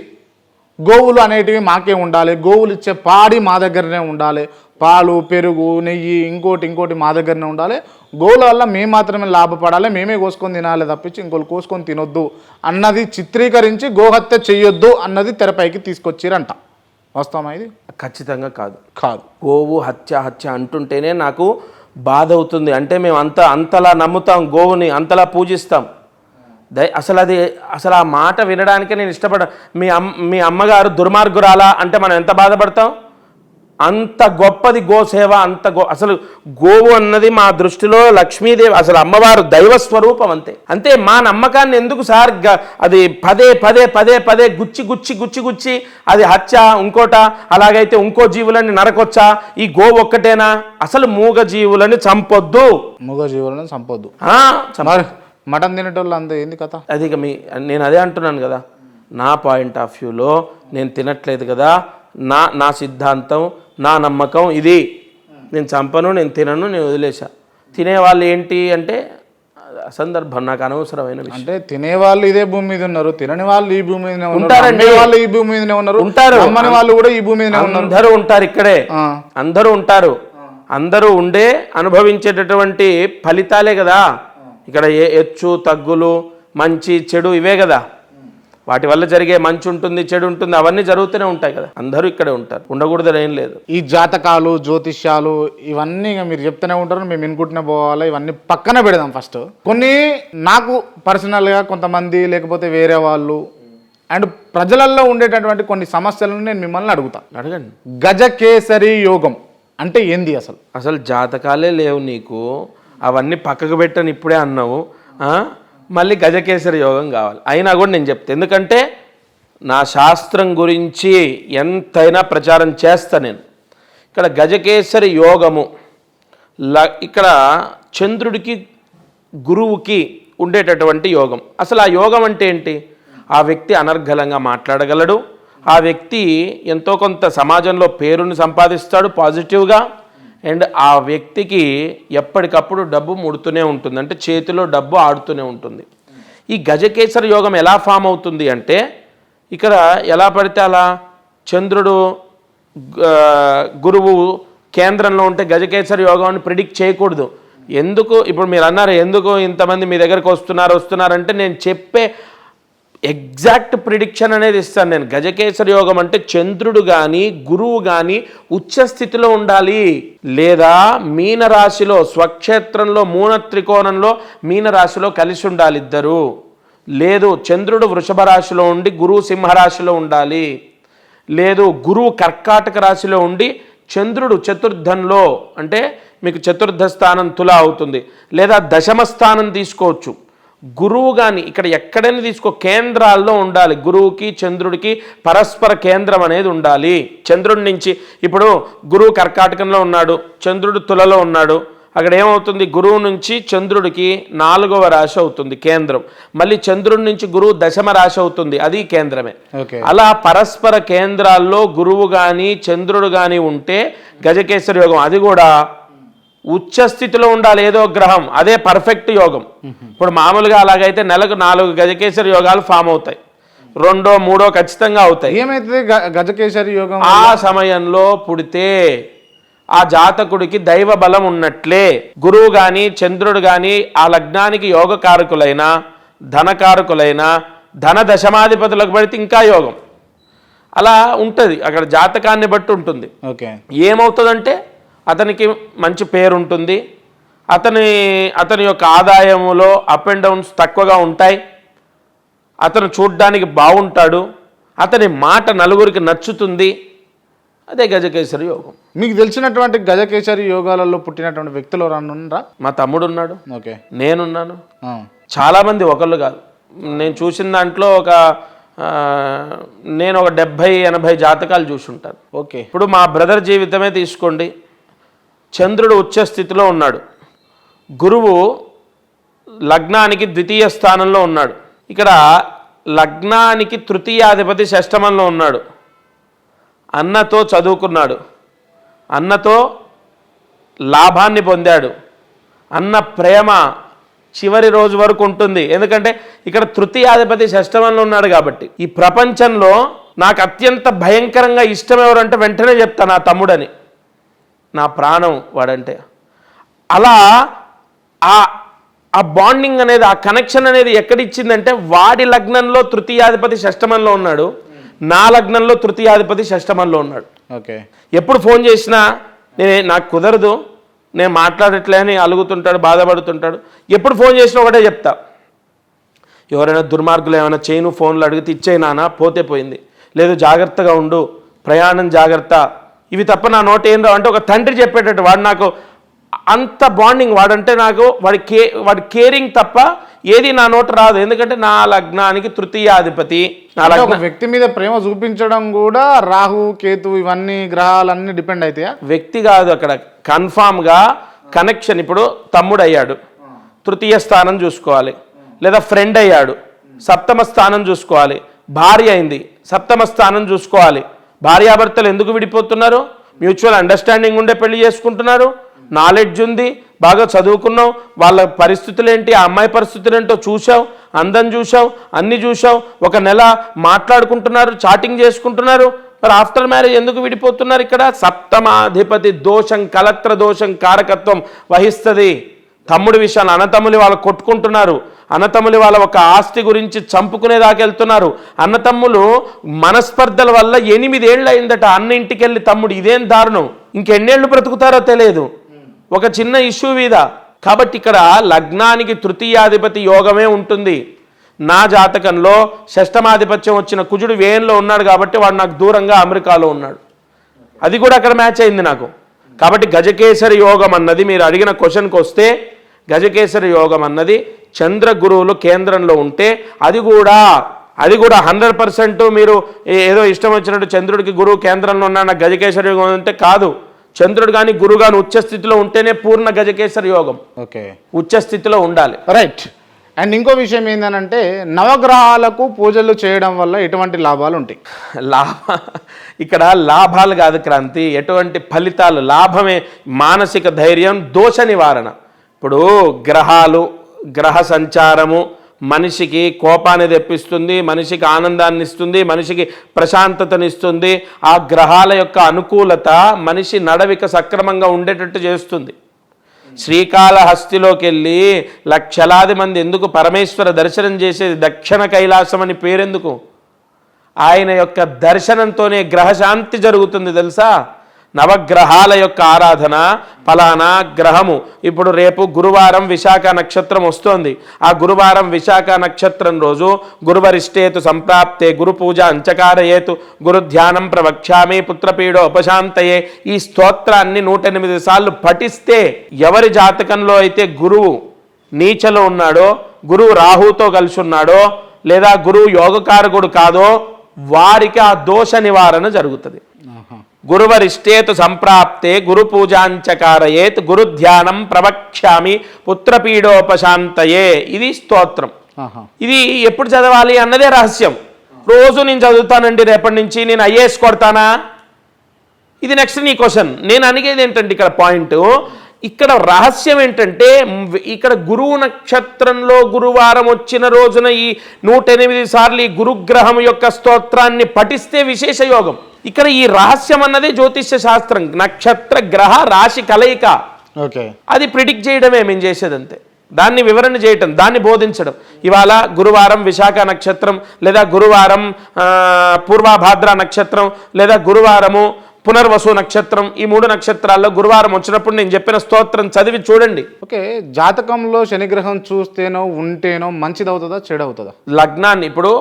గోవులు అనేటివి మాకే ఉండాలి, గోవులు ఇచ్చే పాడి మా దగ్గరనే ఉండాలి, పాలు, పెరుగు, నెయ్యి, ఇంకోటి మా దగ్గరనే ఉండాలి, గోవుల వల్ల మేము మాత్రమే లాభపడాలి, మేమే కోసుకొని తినాలి తప్పించి ఇంకోళ్ళు కోసుకొని తినొద్దు అన్నది చిత్రీకరించి గోహత్య చెయ్యొద్దు అన్నది తెరపైకి తీసుకొచ్చిరంట. వాస్తవమా ఇది? ఖచ్చితంగా కాదు. గోవు హత్య అంటుంటేనే నాకు బాధ అవుతుంది. అంటే మేము అంతలా నమ్ముతాం, గోవుని అంతలా పూజిస్తాం. అసలు ఆ మాట వినడానికే నేను ఇష్టపడ. మీ అమ్మగారు దుర్మార్గురాలా అంటే మనం ఎంత బాధపడతాం? అంత గొప్పది గోసేవ, అసలు గోవు అన్నది మా దృష్టిలో లక్ష్మీదేవి, అసలు అమ్మవారు దైవ స్వరూపం. అంతే మా నమ్మకాన్ని ఎందుకు సార్ అది పదే పదే పదే పదే గుచ్చి గుచ్చి గుచ్చి గుచ్చి అది హత్య ఇంకోట, అలాగైతే ఇంకో జీవులని నరకొచ్చా, ఈ గోవు ఒక్కటేనా? అసలు మూగ జీవులని చంపొద్దు, మటన్ తినేటోళ్ళు అంత ఏంది కథ? అది నేను అదే అంటున్నాను కదా, నా పాయింట్ ఆఫ్ వ్యూలో నేను తినట్లేదు కదా, నా సిద్ధాంతం, నా నమ్మకం ఇది. నేను చంపను, నేను తినను, నేను వదిలేసా. తినేవాళ్ళు ఏంటి అంటే సందర్భం నాకు అనవసరమైన విషయం. అంటే తినేవాళ్ళు ఇదే భూమి మీద ఉన్నారు, తినని వాళ్ళు ఈ భూమి మీద ఉంటారండి, వాళ్ళు ఈ భూమి మీదనే ఉన్నారు, ఉంటారు, అమ్మని వాళ్ళు కూడా ఈ భూమి మీదనే ఉన్నారు, అందరూ ఉంటారు ఇక్కడే, అందరూ ఉంటారు. అందరూ ఉండే అనుభవించేటటువంటి ఫలితాలే కదా ఇక్కడ. హెచ్చు తగ్గులు, మంచి చెడు ఇవే కదా. వాటి వల్ల జరిగే మంచి ఉంటుంది, చెడు ఉంటుంది, అవన్నీ జరుగుతూనే ఉంటాయి కదా. అందరూ ఇక్కడే ఉంటారు, ఉండకూడదు ఏం లేదు. ఈ జాతకాలు, జ్యోతిష్యాలు ఇవన్నీ మీరు చెప్తూనే ఉంటారు, మేము వినుకుంటూనే పోవాలి. ఇవన్నీ పక్కన పెడదాం. ఫస్ట్ కొన్ని నాకు పర్సనల్గా కొంతమంది, లేకపోతే వేరే వాళ్ళు అండ్ ప్రజలలో ఉండేటటువంటి కొన్ని సమస్యలను నేను మిమ్మల్ని అడగండి. గజకేసరి యోగం అంటే ఏంది అసలు? అసలు జాతకాలే లేవు నీకు, అవన్నీ పక్కకు పెట్టని ఇప్పుడే అన్నావు. మళ్ళీ గజకేసరి యోగం కావాలి. అయినా కూడా నేను చెప్తాను, ఎందుకంటే నా శాస్త్రం గురించి ఎంతైనా ప్రచారం చేస్తా నేను. ఇక్కడ గజకేసరి యోగము, ఇక్కడ చంద్రుడికి గురువుకి ఉండేటటువంటి యోగం. అసలు ఆ యోగం అంటే ఏంటి? ఆ వ్యక్తి అనర్గళంగా మాట్లాడగలడు, ఆ వ్యక్తి ఎంతో కొంత సమాజంలో పేరుని సంపాదిస్తాడు పాజిటివ్గా, అండ్ ఆ వ్యక్తికి ఎప్పటికప్పుడు డబ్బు ముడుతూనే ఉంటుంది, అంటే చేతిలో డబ్బు ఆడుతూనే ఉంటుంది. ఈ గజకేసరి యోగం ఎలా ఫామ్ అవుతుంది అంటే, ఇక్కడ ఎలా పడితే అలా చంద్రుడు గురువు కేంద్రంలో ఉంటే గజకేసరి యోగాన్ని ప్రిడిక్ట్ చేయకూడదు. ఎందుకు ఇప్పుడు మీరు అన్నారు, ఎందుకు ఇంతమంది మీ దగ్గరకు వస్తున్నారంటే నేను చెప్పే ఎగ్జాక్ట్ ప్రిడిక్షన్ అనేది ఇస్తాను నేను. గజకేసరి యోగం అంటే చంద్రుడు కానీ గురువు కానీ ఉచ్చస్థితిలో ఉండాలి, లేదా మీనరాశిలో స్వక్షేత్రంలో మూల త్రికోణంలో మీనరాశిలో కలిసి ఉండాలి ఇద్దరు. లేదు చంద్రుడు వృషభ రాశిలో ఉండి గురువు సింహరాశిలో ఉండాలి, లేదు గురువు కర్కాటక రాశిలో ఉండి చంద్రుడు చతుర్థంలో, అంటే మీకు చతుర్థ స్థానం తులా అవుతుంది, లేదా దశమ స్థానం తీసుకోవచ్చు. గురువు కానీ ఇక్కడ ఎక్కడైనా తీసుకో, కేంద్రాల్లో ఉండాలి. గురువుకి చంద్రుడికి పరస్పర కేంద్రం అనేది ఉండాలి. చంద్రుడి నుంచి ఇప్పుడు గురువు కర్కాటకంలో ఉన్నాడు, చంద్రుడు తులలో ఉన్నాడు, అక్కడ ఏమవుతుంది? గురువు నుంచి చంద్రుడికి 4వ రాశి అవుతుంది కేంద్రం, మళ్ళీ చంద్రుడి నుంచి గురువు దశమ రాశి అవుతుంది, అది కేంద్రమే. అలా పరస్పర కేంద్రాల్లో గురువు కానీ చంద్రుడు కానీ ఉంటే గజకేసరి యోగం. అది కూడా ఉచ్చస్థితిలో ఉండాలి ఏదో గ్రహం, అదే పర్ఫెక్ట్ యోగం. ఇప్పుడు మామూలుగా అలాగైతే నెలకు 4 గజకేసరి యోగాలు ఫామ్ అవుతాయి, 2, 3 ఖచ్చితంగా అవుతాయి. ఏమైతుంది గజకేసరి యోగం? ఆ సమయంలో పుడితే ఆ జాతకుడికి దైవ బలం ఉన్నట్లే. గురువు కానీ చంద్రుడు కానీ ఆ లగ్నానికి యోగకారకులైన, ధనకారకులైన, ధన దశమాధిపతులకు పడితే ఇంకా యోగం. అలా ఉంటుంది, అక్కడ జాతకాన్ని బట్టి ఉంటుంది. ఏమవుతుందంటే అతనికి మంచి పేరు ఉంటుంది, అతని యొక్క ఆదాయములో అప్ అండ్ డౌన్స్ తక్కువగా ఉంటాయి, అతను చూడ్డానికి బాగుంటాడు, అతని మాట నలుగురికి నచ్చుతుంది. అదే గజకేసరి యోగం. మీకు తెలిసినటువంటి గజకేసరి యోగాలలో పుట్టినటువంటి వ్యక్తులు ఉన్నారా? మా తమ్ముడు ఉన్నాడు, నేనున్నాను, చాలామంది, ఒకళ్ళు కాదు. నేను చూసిన దాంట్లో నేను ఒక 70-80 జాతకాలు చూసుంటాను. ఇప్పుడు మా బ్రదర్ జీవితమే తీసుకోండి. చంద్రుడు ఉచ్చస్థితిలో ఉన్నాడు, గురువు లగ్నానికి 2వ స్థానంలో ఉన్నాడు, ఇక్కడ లగ్నానికి 3వ షష్టమంలో ఉన్నాడు, అన్నతో చదువుకున్నాడు, అన్నతో లాభాన్ని పొందాడు, అన్న ప్రేమ చివరి రోజు వరకు ఉంటుంది. ఎందుకంటే ఇక్కడ 3వ షష్టమంలో ఉన్నాడు కాబట్టి. ఈ ప్రపంచంలో నాకు అత్యంత భయంకరంగా ఇష్టం ఎవరంటే వెంటనే చెప్తా, నా తమ్ముడని, నా ప్రాణం వాడంటే. అలా ఆ బాండింగ్ అనేది, ఆ కనెక్షన్ అనేది ఎక్కడిచ్చిందంటే వాడి లగ్నంలో 3వ షష్టమంలో ఉన్నాడు, నా లగ్నంలో 3వ షష్టమంలో ఉన్నాడు. ఎప్పుడు ఫోన్ చేసినా నాకు కుదరదు, నేను మాట్లాడట్లే అని అలుగుతుంటాడు, బాధపడుతుంటాడు. ఎప్పుడు ఫోన్ చేసినా ఒకటే చెప్తా, ఎవరైనా దుర్మార్గులు ఏమైనా చేయను ఫోన్లు అడిగితే ఇచ్చేయి నాన్న, పోతే పోయింది, లేదు జాగ్రత్తగా ఉండు, ప్రయాణం జాగ్రత్త, ఇవి తప్ప నా నోట ఏం రావు అంటే ఒక తండ్రి చెప్పేటట్టు వాడు నాకు అంత బాండింగ్, వాడంటే నాకు వాడి కేరింగ్ తప్ప ఏది నా నోట రాదు. ఎందుకంటే నా లగ్నానికి తృతీయాధిపతి. నా అంటే లగ్న ఒక వ్యక్తి మీద ప్రేమ చూపించడం కూడా రాహు కేతు ఇవన్నీ గ్రహాలన్నీ డిపెండ్ అవుతాయా? వ్యక్తి కాదు అక్కడ, కన్ఫామ్గా కనెక్షన్. ఇప్పుడు తమ్ముడు అయ్యాడు, తృతీయ స్థానం చూసుకోవాలి. లేదా ఫ్రెండ్ అయ్యాడు, సప్తమ స్థానం చూసుకోవాలి. భార్య అయింది, సప్తమ స్థానం చూసుకోవాలి. భార్యాభర్తలు ఎందుకు విడిపోతున్నారు? మ్యూచువల్ అండర్స్టాండింగ్ ఉండే పెళ్లి చేసుకుంటున్నారు. నాలెడ్జ్ ఉంది, బాగా చదువుకున్నావు, వాళ్ళ పరిస్థితులు ఏంటి, ఆ అమ్మాయి పరిస్థితులు ఏంటో చూసావు, అందం చూసావు, అన్ని చూసావు. ఒక నెల మాట్లాడుకుంటున్నారు, చాటింగ్ చేసుకుంటున్నారు. మరి ఆఫ్టర్ మ్యారేజ్ ఎందుకు విడిపోతున్నారు? ఇక్కడ సప్తమాధిపతి దోషం, కలత్ర దోషం కారకత్వం వహిస్తుంది. తమ్ముడి విషయాలు అన్నతమ్ములు వాళ్ళు కొట్టుకుంటున్నారు, అన్నతమ్ములు వాళ్ళ ఒక ఆస్తి గురించి చంపుకునేదాకా వెళ్తున్నారు. అన్నతమ్ములు మనస్పర్ధల వల్ల 8 ఏళ్ళు అయిందట అన్న ఇంటికి వెళ్ళి తమ్ముడు. ఇదేం దారుణం, ఇంకెన్నేళ్ళు బ్రతుకుతారో తెలియదు ఒక చిన్న ఇష్యూ మీద. కాబట్టి ఇక్కడ లగ్నానికి తృతీయాధిపతి యోగమే ఉంటుంది. నా జాతకంలో షష్టమాధిపత్యం వచ్చిన కుజుడు వ్యయంలో ఉన్నాడు కాబట్టి వాడు నాకు దూరంగా అమెరికాలో ఉన్నాడు. అది కూడా అక్కడ మ్యాచ్ అయింది నాకు. కాబట్టి గజకేసరి యోగం అన్నది, మీరు అడిగిన క్వశ్చన్కి వస్తే, గజకేసరి యోగం అన్నది చంద్ర గురువులు కేంద్రంలో ఉంటే అది కూడా 100% మీరు ఏదో ఇష్టం వచ్చినట్టు చంద్రుడికి గురువు కేంద్రంలో ఉన్న గజకేసరి యోగం అంటే కాదు. చంద్రుడు కానీ గురువు కానీ ఉచ్చస్థితిలో ఉంటేనే పూర్ణ గజకేసరి యోగం. ఓకే, ఉచ్చస్థితిలో ఉండాలి. రైట్. అండ్ ఇంకో విషయం ఏంటంటే నవగ్రహాలకు పూజలు చేయడం వల్ల ఎటువంటి లాభాలు ఉంటాయి? ఇక్కడ లాభాలు కాదు క్రాంతి, ఎటువంటి ఫలితాలు. లాభమే మానసిక ధైర్యం, దోష నివారణ. ఇప్పుడు గ్రహాలు, గ్రహ సంచారము మనిషికి కోపాన్ని తెప్పిస్తుంది, మనిషికి ఆనందాన్ని ఇస్తుంది, మనిషికి ప్రశాంతతనిస్తుంది. ఆ గ్రహాల యొక్క అనుకూలత మనిషి నడవిక సక్రమంగా ఉండేటట్టు చేస్తుంది. శ్రీకాళహస్తిలోకి వెళ్ళి లక్షలాది మంది ఎందుకు పరమేశ్వర దర్శనం చేసేది? దక్షిణ కైలాసం అని పేరెందుకు? ఆయన యొక్క దర్శనంతోనే గ్రహశాంతి జరుగుతుంది తెలుసా. నవగ్రహాల యొక్క ఆరాధన. ఫలానా గ్రహము, ఇప్పుడు రేపు గురువారం విశాఖ నక్షత్రం వస్తోంది. ఆ గురువారం విశాఖ నక్షత్రం రోజు గురువరిష్టేతు సంప్రాప్తే గురు పూజ అంచకారయేతు గురు ధ్యానం ప్రవక్ష్యామి పుత్రపీడో ఉపశాంతయే. ఈ స్తోత్రాన్ని 108 సార్లు పఠిస్తే ఎవరి జాతకంలో అయితే గురువు నీచలో ఉన్నాడో, గురువు రాహుతో కలిసి ఉన్నాడో, లేదా గురువు యోగకారకుడు కాదో వారికి ఆ దోష నివారణ జరుగుతుంది. గురువరిష్టేతు సంప్రాప్తే గురు పూజాంచకారయేత్ గురు ధ్యానం ప్రవక్ష్యామి పుత్రపీడోపశాంతయే. ఇది స్తోత్రం. ఇది ఎప్పుడు చదవాలి అన్నదే రహస్యం. రోజు నేను చదువుతానండి, రేపటి నుంచి నేను ఐఏఎస్ కొడతానా? ఇది నెక్స్ట్ నీ క్వశ్చన్. నేను అడిగేది ఏంటంటే ఇక్కడ పాయింట్, ఇక్కడ రహస్యం ఏంటంటే, ఇక్కడ గురువు నక్షత్రంలో గురువారం వచ్చిన రోజున ఈ 108 సార్లు ఈ గురుగ్రహం యొక్క స్తోత్రాన్ని పఠిస్తే విశేష యోగం. ఇక్కడ ఈ రహస్యం అన్నదే జ్యోతిష్య శాస్త్రం. నక్షత్ర గ్రహ రాశి కలయిక. ఓకే, అది ప్రిడిక్ట్ చేయడమే మేము చేసేదంతే. దాన్ని వివరణ చేయటం, దాన్ని బోధించడం. ఇవాళ గురువారం విశాఖ నక్షత్రం, లేదా గురువారం పూర్వభాద్ర నక్షత్రం, లేదా గురువారము పునర్వసు నక్షత్రం. ఈ 3 నక్షత్రాల్లో గురువారం వచ్చినప్పుడు నేను చెప్పిన స్తోత్రం చదివి చూడండి. ఓకే, జాతకంలో శనిగ్రహం చూస్తేనో ఉంటేనో మంచిదవుతుందా చెడవుతుందా? లగ్నాన్ని, ఇప్పుడు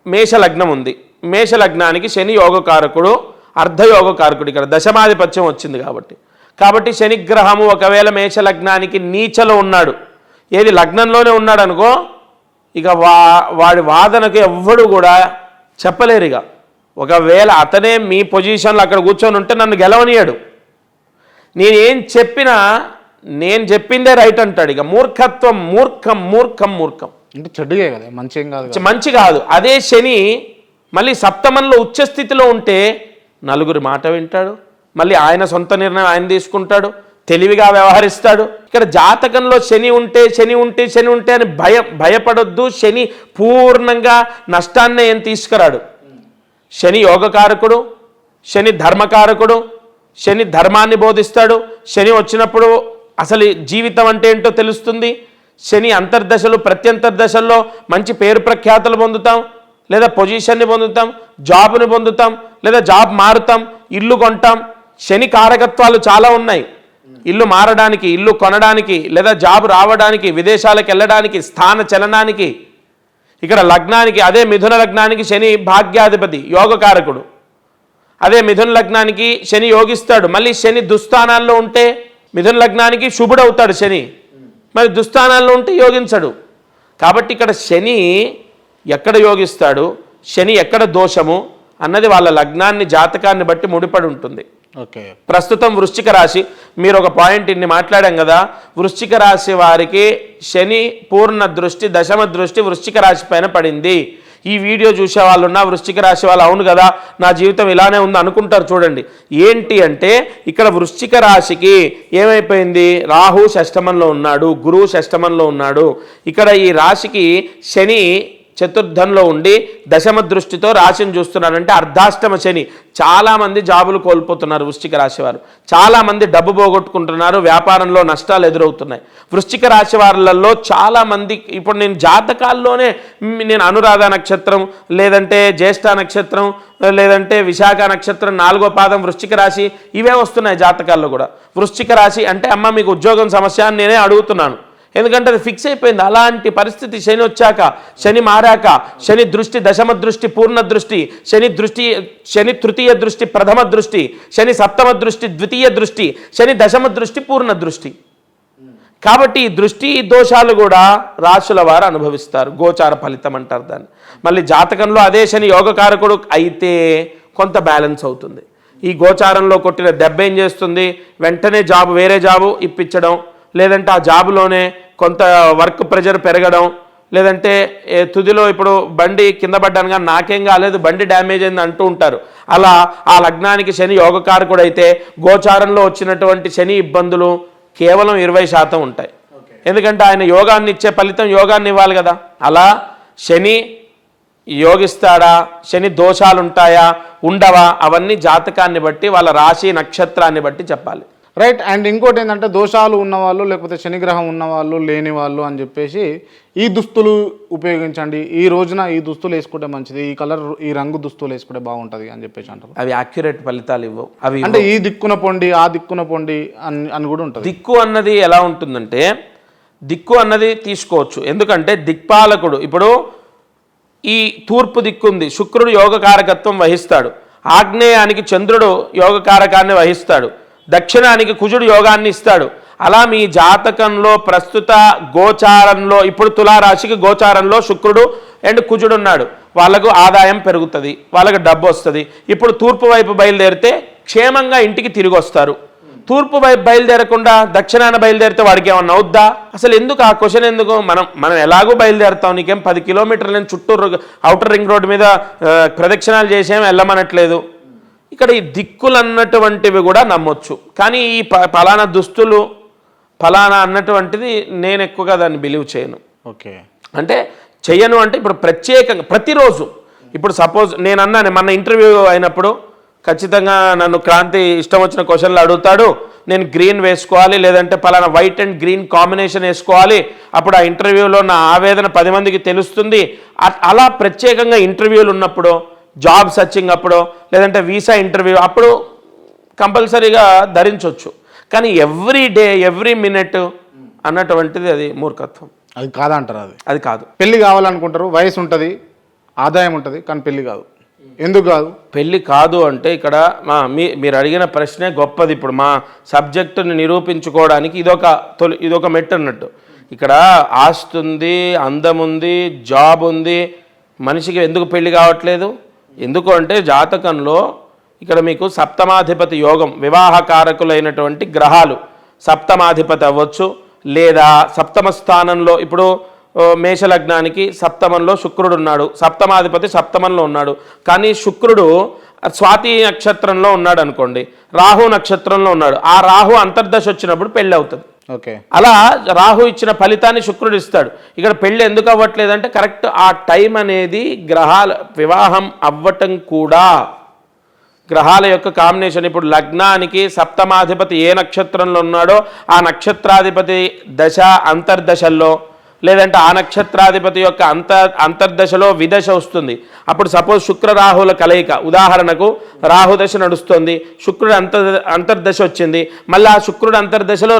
మేష లగ్నం ఉంది, మేష లగ్నానికి శని యోగకారకుడు, అర్ధయోగకారకుడు. ఇక్కడ దశమాధిపత్యం వచ్చింది కాబట్టి శనిగ్రహము ఒకవేళ మేష లగ్నానికి నీచలో ఉన్నాడు, ఏది లగ్నంలోనే ఉన్నాడు అనుకో, ఇక వాడి వాదనకు ఎవ్వడు కూడా చెప్పలేరు. ఇక ఒకవేళ అతనే మీ పొజిషన్లో అక్కడ కూర్చొని ఉంటే నన్ను గెలవనియాడు. నేనేం చెప్పినా నేను చెప్పిందే రైట్ అంటాడు. ఇక మూర్ఖత్వం, మూర్ఖం మూర్ఖం మూర్ఖం అంటే చెడ్డగే కదా, మంచి కాదు, మంచి కాదు. అదే శని మళ్ళీ సప్తమంలో ఉచ్చస్థితిలో ఉంటే నలుగురి మాట వింటాడు, మళ్ళీ ఆయన సొంత నిర్ణయం ఆయన తీసుకుంటాడు, తెలివిగా వ్యవహరిస్తాడు. ఇక్కడ జాతకంలో శని ఉంటే అని భయపడొద్దు. శని పూర్ణంగా నష్టాన్నే ఏం తీసుకురాడు. శని యోగకారకుడు, శని ధర్మకారకుడు, శని ధర్మాన్ని బోధిస్తాడు. శని వచ్చినప్పుడు అసలు జీవితం అంటే ఏంటో తెలుస్తుంది. శని అంతర్దశలు ప్రత్యంతర్దశల్లో మంచి పేరు ప్రఖ్యాతులు పొందుతాం, లేదా పొజిషన్ని పొందుతాం, జాబ్ని పొందుతాం, లేదా జాబ్ మారుతాం, ఇల్లు కొంటాం. శని కారకత్వాలు చాలా ఉన్నాయి. ఇల్లు మారడానికి, ఇల్లు కొనడానికి, లేదా జాబ్ రావడానికి, విదేశాలకు వెళ్ళడానికి, స్థాన చలనానికి. ఇక్కడ లగ్నానికి, అదే మిథున లగ్నానికి శని భాగ్యాధిపతి యోగకారకుడు. అదే మిథున లగ్నానికి శని యోగిస్తాడు, మళ్ళీ శని దుస్థానాల్లో ఉంటే మిథున లగ్నానికి శుభుడవుతాడు శని, మరి దుస్థానాల్లో ఉంటే యోగించడు. కాబట్టి ఇక్కడ శని ఎక్కడ యోగిస్తాడు, శని ఎక్కడ దోషము అన్నది వాళ్ళ లగ్నాన్ని జాతకాన్ని బట్టి ముడిపడి ఉంటుంది. ఓకే, ప్రస్తుతం వృశ్చిక రాశి, మీరు ఒక పాయింట్ ఇన్ని మాట్లాడాం కదా, వృశ్చిక రాశి వారికి శని పూర్ణ దృష్టి దశమ దృష్టి వృశ్చిక రాశి పైన పడింది. ఈ వీడియో చూసే వాళ్ళు ఉన్న వృశ్చిక రాశి వాళ్ళు అవును కదా నా జీవితం ఇలానే ఉంది అనుకుంటారు. చూడండి ఏంటి అంటే ఇక్కడ వృశ్చిక రాశికి ఏమైపోయింది, రాహు షష్టమంలో ఉన్నాడు, గురువు షష్టమంలో ఉన్నాడు. ఇక్కడ ఈ రాశికి శని చతుర్థంలో ఉండి దశమ దృష్టితో రాశిని చూస్తున్నాడంటే అర్ధాష్టమ శని. చాలామంది జాబులు కోల్పోతున్నారు వృశ్చిక రాశి వారు, చాలామంది డబ్బు పోగొట్టుకుంటున్నారు, వ్యాపారంలో నష్టాలు ఎదురవుతున్నాయి. వృశ్చిక రాశి వారిలలో చాలామంది ఇప్పుడు నేను జాతకాల్లోనే నేను అనురాధ నక్షత్రం లేదంటే జ్యేష్ఠ నక్షత్రం లేదంటే విశాఖ నక్షత్రం 4వ పాదం వృశ్చిక రాశి ఇవే వస్తున్నాయి జాతకాల్లో కూడా. వృశ్చిక రాశి అంటే అమ్మ మీకు ఉద్యోగం సమస్య అని నేనే అడుగుతున్నాను, ఎందుకంటే అది ఫిక్స్ అయిపోయింది. అలాంటి పరిస్థితి శని వచ్చాక, శని మారాక, శని దృష్టి దశమ దృష్టి పూర్ణ దృష్టి, శని తృతీయ దృష్టి ప్రథమ దృష్టి, శని సప్తమ దృష్టి ద్వితీయ దృష్టి, శని దశమ దృష్టి పూర్ణ దృష్టి. కాబట్టి ఈ దృష్టి దోషాలు కూడా రాశుల వారు అనుభవిస్తారు, గోచార ఫలితం అంటారు దాన్ని. మళ్ళీ జాతకంలో అదే శని యోగకారకుడు అయితే కొంత బ్యాలెన్స్ అవుతుంది. ఈ గోచారంలో కొట్టిన దెబ్బ ఏం చేస్తుంది, వెంటనే వేరే జాబు ఇప్పించడం, లేదంటే ఆ జాబులోనే కొంత వర్క్ ప్రెషర్ పెరగడం, లేదంటే తుదిలో ఇప్పుడు బండి కింద పడ్డాను కానీ నాకేం కాలేదు బండి డ్యామేజ్ అయింది అంటూ ఉంటారు. అలా ఆ లగ్నానికి శని యోగకారకుడు అయితే గోచారంలో వచ్చినటువంటి శని ఇబ్బందులు కేవలం 20% ఉంటాయి. ఎందుకంటే ఆయన యోగాన్ని ఇచ్చే ఫలితం యోగాన్ని ఇవ్వాలి కదా. అలా శని యోగిస్తాడా, శని దోషాలు ఉంటాయా ఉండవా అవన్నీ జాతకాన్ని బట్టి వాళ్ళ రాశి నక్షత్రాన్ని బట్టి చెప్పాలి. రైట్. అండ్ ఇంకోటి ఏంటంటే దోషాలు ఉన్నవాళ్ళు లేకపోతే శనిగ్రహం ఉన్నవాళ్ళు లేని వాళ్ళు అని చెప్పేసి ఈ దుస్తులు ఉపయోగించండి, ఈ రోజున ఈ దుస్తులు వేసుకుంటే మంచిది, ఈ కలర్ ఈ రంగు దుస్తులు వేసుకుంటే బాగుంటుంది అని చెప్పేసి అంటారు. అవి యాక్యురేట్ ఫలితాలు ఇవ్వవు. అవి అంటే ఈ దిక్కున పొండి ఆ దిక్కున పొండి అని కూడా ఉంటుంది. దిక్కు అన్నది ఎలా ఉంటుందంటే దిక్కు అన్నది తీసుకోవచ్చు, ఎందుకంటే దిక్పాలకుడు ఇప్పుడు ఈ తూర్పు దిక్కుంది, శుక్రుడు యోగకారకత్వం వహిస్తాడు, ఆగ్నేయానికి చంద్రుడు యోగకారకాన్ని వహిస్తాడు, దక్షిణానికి కుజుడు యోగాన్ని ఇస్తాడు. అలా మీ జాతకంలో ప్రస్తుత గోచారంలో ఇప్పుడు తులారాశికి గోచారంలో శుక్రుడు అండ్ కుజుడు ఉన్నాడు, వాళ్ళకు ఆదాయం పెరుగుతుంది, వాళ్ళకు డబ్బు వస్తుంది. ఇప్పుడు తూర్పు వైపు బయలుదేరితే క్షేమంగా ఇంటికి తిరిగి వస్తారు. తూర్పు వైపు బయలుదేరకుండా దక్షిణాన బయలుదేరితే వాడికి ఏమన్నా అవుద్దా? అసలు ఎందుకు ఆ క్వశ్చన్ ఎందుకు? మనం ఎలాగో బయలుదేరుతాం, నీకేం 10 కిలోమీటర్ల చుట్టూ ఔటర్ రింగ్ రోడ్డు మీద ప్రదక్షిణాలు చేసేం వెళ్ళమనట్లేదు. ఇక్కడ ఈ దిక్కులు అన్నటువంటివి కూడా నమ్మొచ్చు, కానీ ఈ ఫలానా దుస్తులు ఫలానా అన్నటువంటిది నేను ఎక్కువగా దాన్ని బిలీవ్ చేయను. ఓకే, అంటే చెయ్యను అంటే ఇప్పుడు ప్రత్యేకంగా ప్రతిరోజు ఇప్పుడు సపోజ్ నేను అన్నాను మన ఇంటర్వ్యూ అయినప్పుడు ఖచ్చితంగా నన్ను క్రాంతి ఇష్టం వచ్చిన క్వశ్చన్లు అడుగుతాడు, నేను గ్రీన్ వేసుకోవాలి లేదంటే పలానా వైట్ అండ్ గ్రీన్ కాంబినేషన్ వేసుకోవాలి, అప్పుడు ఆ ఇంటర్వ్యూలో నా ఆవేదన 10 మందికి తెలుస్తుంది. అలా ప్రత్యేకంగా ఇంటర్వ్యూలు ఉన్నప్పుడు, జాబ్ సర్చింగ్ అప్పుడు, లేదంటే వీసా ఇంటర్వ్యూ అప్పుడు కంపల్సరీగా ధరించవచ్చు. కానీ ఎవ్రీ డే ఎవ్రీ మినిట్ అన్నటువంటిది అది మూర్ఖత్వం, అది కాదంటారు. అది కాదు. పెళ్ళి కావాలనుకుంటారు, వయసు ఉంటుంది, ఆదాయం ఉంటుంది, కానీ పెళ్ళి కాదు. ఎందుకు కాదు? పెళ్ళి కాదు అంటే ఇక్కడ మీరు అడిగిన ప్రశ్నే గొప్పది. ఇప్పుడు మా సబ్జెక్టుని నిరూపించుకోవడానికి ఇదొక మెట్టు అన్నట్టు. ఇక్కడ ఆస్తి ఉంది, అందం ఉంది, జాబ్ ఉంది, మనిషికి ఎందుకు పెళ్ళి కావట్లేదు? ఎందుకు అంటే జాతకంలో ఇక్కడ మీకు సప్తమాధిపతి యోగం, వివాహకారకులైనటువంటి గ్రహాలు సప్తమాధిపతి అవ్వచ్చు, లేదా సప్తమ స్థానంలో ఇప్పుడు మేషలగ్నానికి సప్తమంలో శుక్రుడు ఉన్నాడు, సప్తమాధిపతి సప్తమంలో ఉన్నాడు, కానీ శుక్రుడు స్వాతి నక్షత్రంలో ఉన్నాడు అనుకోండి, రాహు నక్షత్రంలో ఉన్నాడు, ఆ రాహు అంతర్దశ వచ్చినప్పుడు పెళ్ళి అవుతుంది. ఓకే, అలా రాహు ఇచ్చిన ఫలితాన్ని శుక్రుడు ఇస్తాడు. ఇక్కడ పెళ్ళి ఎందుకు అవ్వట్లేదంటే కరెక్ట్ ఆ టైం అనేది గ్రహాల వివాహం అవ్వటం కూడా గ్రహాల యొక్క కాంబినేషన్. ఇప్పుడు లగ్నానికి సప్తమాధిపతి ఏ నక్షత్రంలో ఉన్నాడో ఆ నక్షత్రాధిపతి దశ అంతర్దశల్లో, లేదంటే ఆ నక్షత్రాధిపతి యొక్క అంతర్దశలో విదశ వస్తుంది. అప్పుడు సపోజ్ శుక్ర రాహుల కలయిక, ఉదాహరణకు రాహుదశ నడుస్తుంది, శుక్రుడు అంతర్దశ వచ్చింది, మళ్ళీ ఆ శుక్రుడు అంతర్దశలో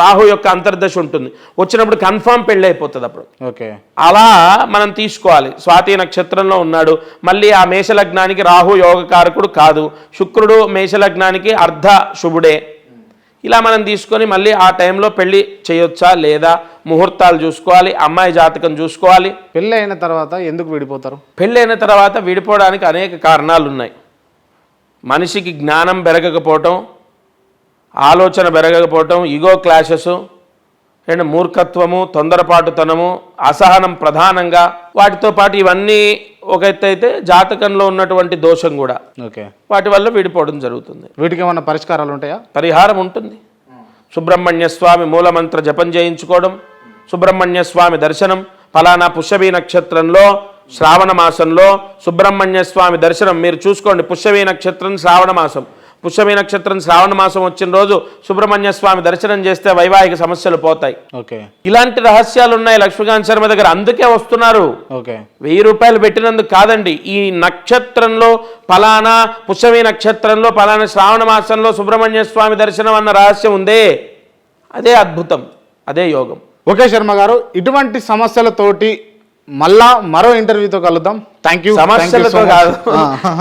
రాహు యొక్క అంతర్దశ ఉంటుంది, వచ్చినప్పుడు కన్ఫామ్ పెళ్ళి అయిపోతుంది అప్పుడు. ఓకే, అలా మనం తీసుకోవాలి. స్వాతి నక్షత్రంలో ఉన్నాడు, మళ్ళీ ఆ మేషలగ్నానికి రాహు యోగకారకుడు కాదు, శుక్రుడు మేషలగ్నానికి అర్ధ శుభుడే. ఇలా మనం తీసుకొని మళ్ళీ ఆ టైంలో పెళ్లి చేయొచ్చా లేదా, ముహూర్తాలు చూసుకోవాలి, అమ్మాయి జాతకం చూసుకోవాలి. పెళ్ళి అయిన తర్వాత ఎందుకు విడిపోతారు? పెళ్ళి అయిన తర్వాత విడిపోవడానికి అనేక కారణాలు ఉన్నాయి. మనిషికి జ్ఞానం పెరగకపోవటం, ఆలోచన పెరగకపోవటం, ఈగో క్లాషెస్ అండ్ మూర్ఖత్వము, తొందరపాటుతనము, అసహనం ప్రధానంగా. వాటితో పాటు ఇవన్నీ ఒక ఎత్తు అయితే జాతకంలో ఉన్నటువంటి దోషం కూడా, ఓకే, వాటి వల్ల విడిపోవడం జరుగుతుంది. వీటికి ఏమైనా పరిష్కారాలు ఉంటాయా? పరిహారం ఉంటుంది. సుబ్రహ్మణ్య స్వామి మూలమంత్ర జపం చేయించుకోవడం, సుబ్రహ్మణ్య స్వామి దర్శనం, ఫలానా పుష్యవీ నక్షత్రంలో శ్రావణ మాసంలో సుబ్రహ్మణ్య స్వామి దర్శనం మీరు చూసుకోండి. పుష్యవీ నక్షత్రం శ్రావణ మాసం, పుష్యమీ నక్షత్రం శ్రావణ మాసం వచ్చిన రోజు సుబ్రహ్మణ్య స్వామి దర్శనం చేస్తే వైవాహిక సమస్యలు పోతాయి. ఓకే, ఇలాంటి రహస్యాలు ఉన్నాయి లక్ష్మీకాంత్ శర్మ దగ్గర, అందుకే వస్తున్నారు. ఓకే, 1000 రూపాయలు పెట్టినందుకు కాదండి. ఈ నక్షత్రంలో ఫలానా పుష్యమీ నక్షత్రంలో ఫలానా శ్రావణ మాసంలో సుబ్రహ్మణ్య స్వామి దర్శనం అన్న రహస్యం ఉందే, అదే అద్భుతం, అదే యోగం. ఓకే శర్మ గారు, ఇటువంటి సమస్యలతోటి మళ్ళా మరో ఇంటర్వ్యూతో కలుద్దాం. Thank you. సమస్యలతో కాదు,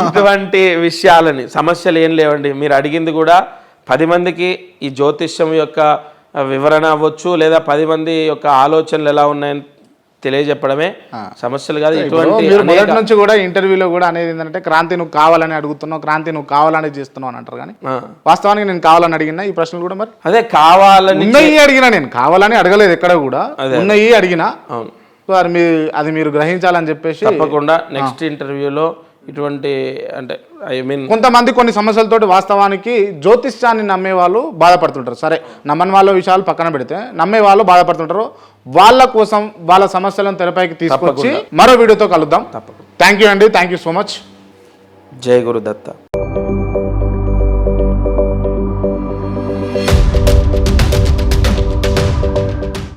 ఇటువంటి విషయాలని, సమస్యలు ఏం లేవండి. మీరు అడిగింది కూడా 10 మందికి ఈ జ్యోతిష్యం యొక్క వివరణ అవ్వచ్చు, లేదా 10 మంది యొక్క ఆలోచనలు ఎలా ఉన్నాయని తెలియజెప్పడమే సమస్యలు కాదు. ఇటువంటి మొదటి నుంచి కూడా ఇంటర్వ్యూలో కూడా అనేది ఏంటంటే, క్రాంతి నువ్వు కావాలని అడుగుతున్నావు, క్రాంతి నువ్వు కావాలని చేస్తున్నావు అని అంటారు. కానీ వాస్తవానికి నేను కావాలని అడిగినా ఈ ప్రశ్నలు కూడా మరి అదే కావాలని అడిగినా, నేను కావాలని అడగలేదు ఎక్కడ కూడా, ఉన్నాయి అడిగినా. అవును, అది మీరు గ్రహించాలని చెప్పేసి తప్పకుండా నెక్స్ట్ ఇంటర్వ్యూలో ఇటువంటి, అంటే ఐ మీన్ కొంతమంది కొన్ని సమస్యలతోటి వాస్తవానికి జ్యోతిష్యాన్ని నమ్మే వాళ్ళు బాధపడుతుంటారు. సరే, నమ్మని వాళ్ళ విషయాలు పక్కన పెడితే నమ్మే వాళ్ళు బాధపడుతుంటారు. వాళ్ళ కోసం వాళ్ళ సమస్యలను తెరపైకి తీసుకొచ్చి మరో వీడియోతో కలుద్దాం. తప్పకుండా. థ్యాంక్ యూ అండి, థ్యాంక్ యూ సో మచ్. జై గురుదత్త.